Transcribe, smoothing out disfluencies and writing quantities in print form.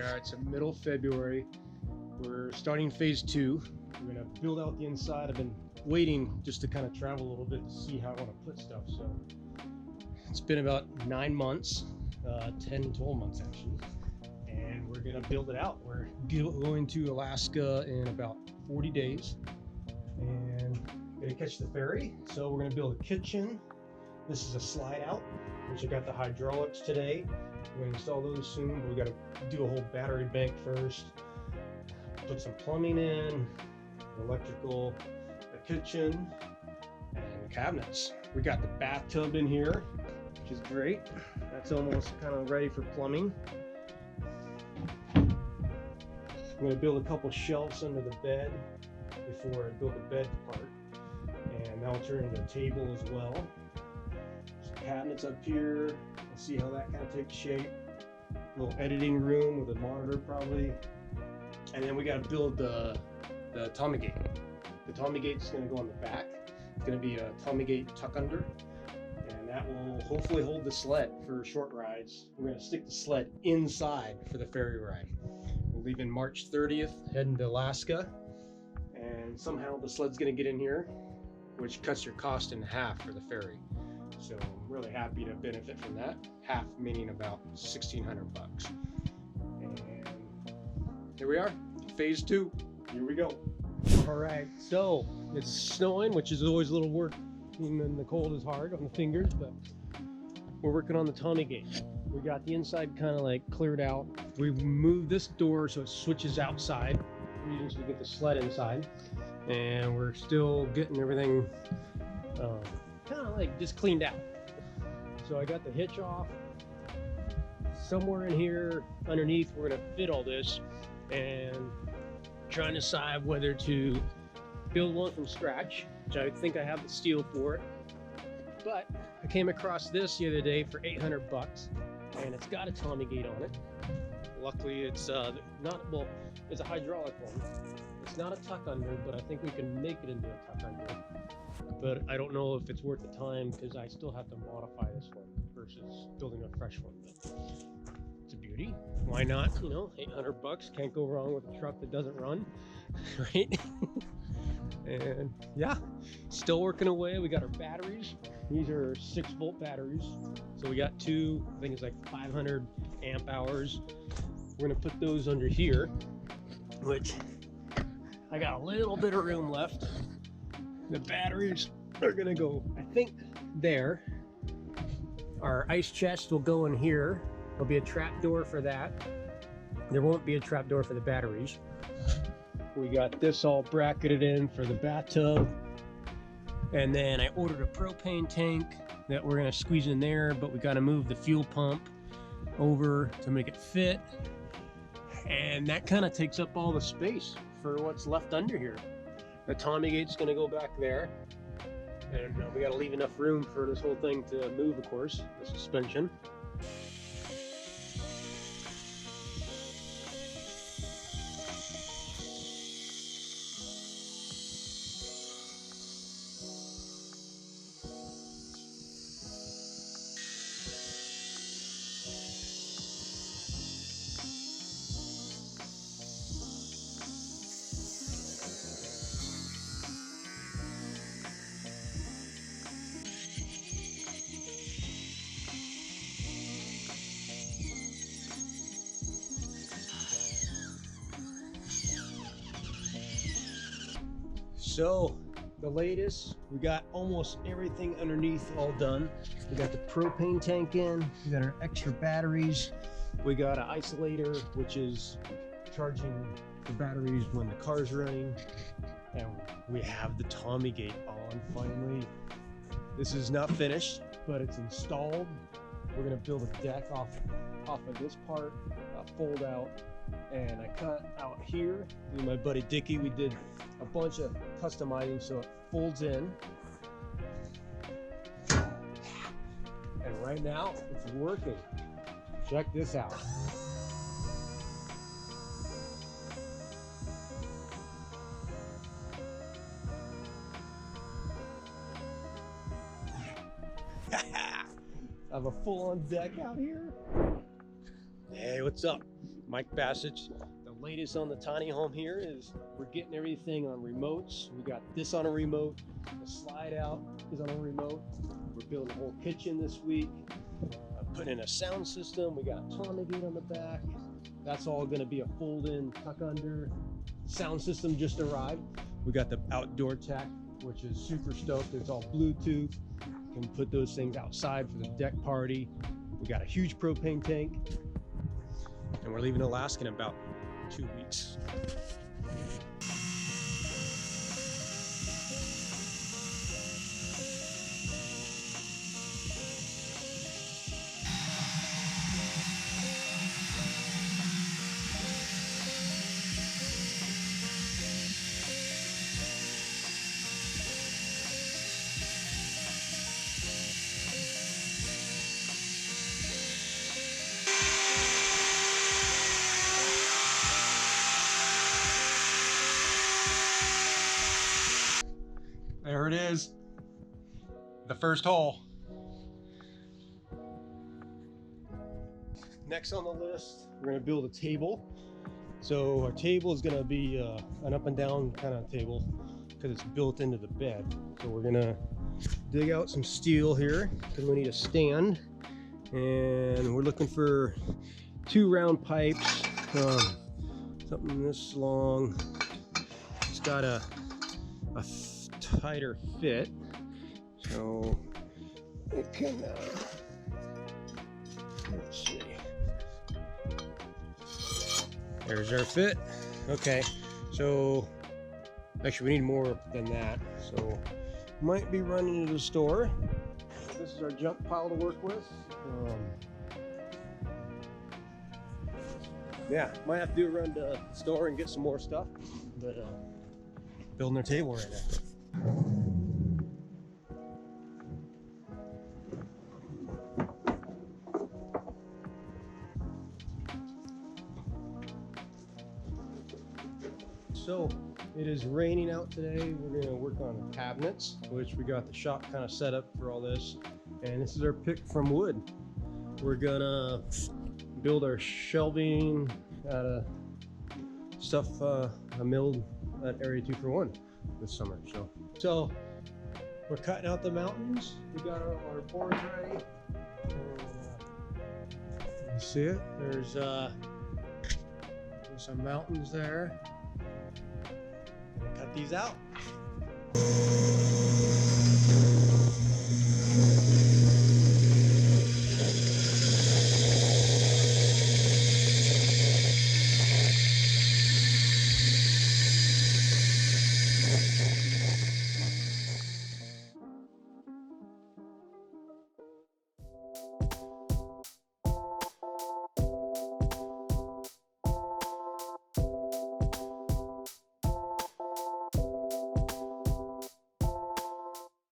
Yeah, it's middle of February. We're starting phase 2. We're gonna build out the inside. I've been waiting just to kind of travel a little bit to see how I want to put stuff. So it's been about 9 months, 10, 12 months actually. And we're gonna build it out. We're going to Alaska in about 40 days and gonna catch the ferry. So we're gonna build a kitchen. This is a slide out, which I got the hydraulics today. We're gonna install those soon, but we gotta do a whole battery bank first. Put some plumbing in, electrical, a kitchen, and cabinets. We got the bathtub in here, which is great. That's almost kind of ready for plumbing. I'm gonna build a couple shelves under the bed before I build the bed part, and that'll turn into a table as well. Some cabinets up here. Let's see how that kind of takes shape. A little editing room with a monitor probably. And then we got to build the Tommy gate. The Tommy gate is going to go on the back. It's going to be a Tommy gate tuck under, and that will hopefully hold the sled for short rides. We're going to stick the sled inside for the ferry ride. We're leaving March 30th, heading to Alaska, and somehow the sled's going to get in here, which cuts your cost in half for the ferry. So I'm really happy to benefit from that. Half meaning about $1,600. And here we are, phase 2. Here we go. All right, so it's snowing, which is always a little work. Even the cold is hard on the fingers, but we're working on the Tommy gate. We got the inside kind of like cleared out. We moved this door so it switches outside. We usually get the sled inside, and we're still getting everything kind of like just cleaned out. So I got the hitch off. Somewhere in here underneath we're gonna fit all this, and trying to decide whether to build one from scratch, which I think I have the steel for it. But I came across this the other day for $800, and it's got a Tommy gate on it. Luckily it's not, it's a hydraulic one. It's not a tuck under, but I think we can make it into a tuck under. But I don't know if it's worth the time because I still have to modify this one versus building a fresh one. But it's a beauty. Why not? You know, $800, can't go wrong with a truck that doesn't run, right? And yeah, still working away. We got our batteries. These are 6-volt batteries. So we got two, I think it's like 500 amp hours. We're gonna put those under here, which I got a little bit of room left. The batteries are gonna go, I think, there. Our ice chest will go in here. There'll be a trap door for that. There won't be a trap door for the batteries. We got this all bracketed in for the bathtub. And then I ordered a propane tank that we're gonna squeeze in there, but we gotta move the fuel pump over to make it fit. And that kind of takes up all the space for what's left under here. The Tommy gate's gonna go back there, and we gotta leave enough room for this whole thing to move, of course, the suspension. So the latest, we got almost everything underneath all done. We got the propane tank in, we got our extra batteries, we got an isolator, which is charging the batteries when the car's running, and we have the Tommy gate on finally. This is not finished, but it's installed. We're gonna build a deck off of this part, fold out, and I cut out here with my buddy Dickie. We did a bunch of customizing so it folds in, and right now it's working. Check this out. I have a full-on deck out here. Hey, what's up? Mike Basich. The latest on the tiny home here is we're getting everything on remotes. We got this on a remote. The slide out is on a remote. We're building a whole kitchen this week. Putting in a sound system. We got a Tommy gate on the back. That's all going to be a fold-in, tuck under. Sound system just arrived. We got the outdoor tech, which is super stoked. It's all Bluetooth. Can put those things outside for the deck party. We got a huge propane tank, and we're leaving Alaska in about 2 weeks. There it is, the first hole. Next on the list, we're going to build a table. So our table is going to be an up and down kind of table because it's built into the bed. So we're going to dig out some steel here because we need a stand, and we're looking for 2 round pipes, something this long. It's got a tighter fit, so it can let's see, there's our fit. Okay, so actually we need more than that, so might be running to the store. This is our junk pile to work with. Yeah, might have to do a run to the store and get some more stuff, but building our table right now. So it is raining out today. We're going to work on the cabinets, which we got the shop kind of set up for all this. And this is our pick from wood. We're gonna build our shelving out of stuff I milled at Area 2 for 1 this summer. So we're cutting out the mountains. We got our boards ready. You see it? There's some mountains there. Gonna cut these out.